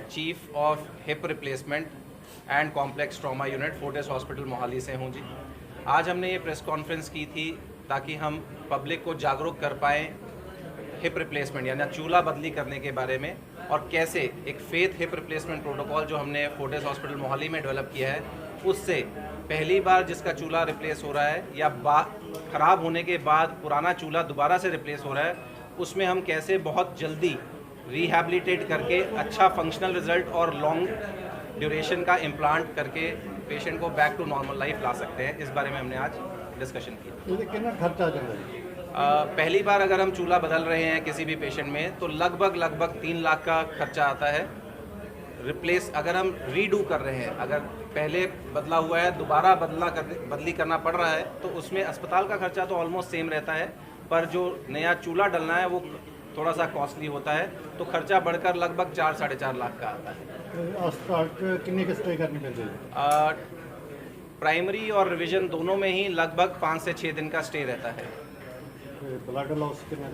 Chief of hip replacement and complex trauma unit Fortis hospital Mohali से हूँ जी। आज हमने ये प्रेस कॉन्फ्रेंस की थी ताकि हम पब्लिक को जागरूक कर पाएँ हिप रिप्लेसमेंट यानी चूल्हा बदली करने के बारे में, और कैसे एक फेथ हिप रिप्लेसमेंट प्रोटोकॉल जो हमने फोर्टिस हॉस्पिटल मोहाली में डेवलप किया है, उससे पहली बार जिसका चूल्हा रिप्लेस हो रहा है या ख़राब होने के बाद पुराना चूल्हा दोबारा से रिप्लेस हो रहा है, उसमें हम कैसे बहुत जल्दी रिहैबिलिटेट करके अच्छा फंक्शनल रिजल्ट और लॉन्ग ड्यूरेशन का इम्प्लांट करके पेशेंट को बैक टू नॉर्मल लाइफ ला सकते हैं। इस बारे में हमने आज डिस्कशन किया। कितना खर्चा चल रहा है? पहली बार अगर हम चूल्हा बदल रहे हैं किसी भी पेशेंट में तो लगभग 3 लाख का खर्चा आता है। रिप्लेस अगर हम रीडू कर रहे हैं, अगर पहले बदला हुआ है दोबारा बदली करना पड़ रहा है तो उसमें अस्पताल का खर्चा तो ऑलमोस्ट सेम रहता है, पर जो नया चूल्हा डलना है वो थोड़ा सा कॉस्टली होता है, तो खर्चा बढ़कर लगभग 4-4.5 लाख का आता है। कितनी किस्तें करनी पड़ती है? प्राइमरी और रिवीजन दोनों में ही लगभग 5 से 6 दिन का स्टे रहता है। ब्लड लॉस कितना?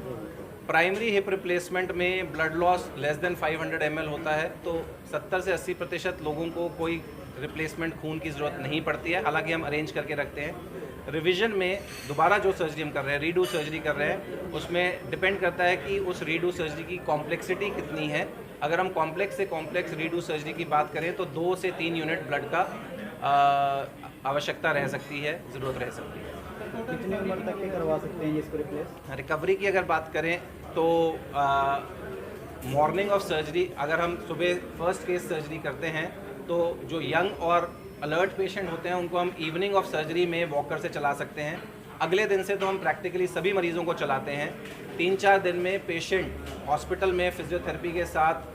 प्राइमरी हिप रिप्लेसमेंट में blood loss less than 500 ml होता है, तो 70 से 80% लोगों को कोई रिप्लेसमेंट खून की ज़रूरत नहीं पड़ती है, हालांकि हम अरेंज करके रखते हैं। रिवीजन में दोबारा जो सर्जरी हम कर रहे हैं, रीडू सर्जरी कर रहे हैं, उसमें डिपेंड करता है कि उस रीडू सर्जरी की कॉम्प्लेक्सिटी कितनी है। अगर हम कॉम्प्लेक्स से कॉम्प्लेक्स रीडू सर्जरी की बात करें तो 2 से 3 यूनिट ब्लड का आवश्यकता रह सकती है, ज़रूरत रह सकती है। कितनी उम्र तक के करवा सकते हैं इसको रिप्लेस? रिकवरी की अगर बात करें तो मॉर्निंग ऑफ सर्जरी, अगर हम सुबह फर्स्ट केस सर्जरी करते हैं तो जो यंग और अलर्ट पेशेंट होते हैं उनको हम इवनिंग ऑफ सर्जरी में वॉकर से चला सकते हैं। अगले दिन से तो हम प्रैक्टिकली सभी मरीज़ों को चलाते हैं। 3-4 दिन में पेशेंट हॉस्पिटल में फिजियोथेरेपी के साथ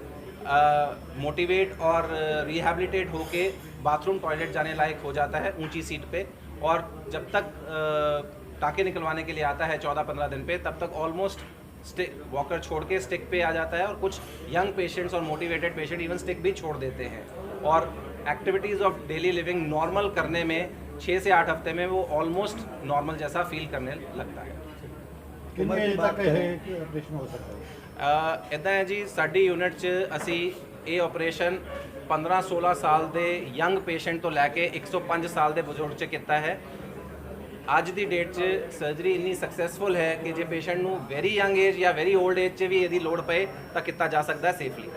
मोटिवेट और रिहैबिलिटेट होके बाथरूम टॉयलेट जाने लायक हो जाता है ऊंची सीट पे, और जब तक टाँके निकलवाने के लिए आता है 14-15 दिन पे, तब तक ऑलमोस्ट वॉकर छोड़ के स्टिक पे आ जाता है। और कुछ यंग पेशेंट्स और मोटिवेटेड पेशेंट इवन स्टिक भी छोड़ देते हैं, और activities of daily living normal करने में 6 से 8 हफ्ते में वो ऑलमोस्ट नॉर्मल जैसा फील करने लगता है। कितने एज तक है ऑपरेशन हो सकता है? इदा है जी, साडी यूनिट च असी ये ऑपरेशन 15-16 साल के यंग पेशेंट तो लैके 105 साल के बजुर्ग च किया है। अज की डेट च सर्जरी इन्नी सक्सैसफुल है कि जे पेशेंट नू वेरी यंग एज या वेरी ओल्ड एज च भी यदि लोड़ पे तो किया जा सकता है सेफली।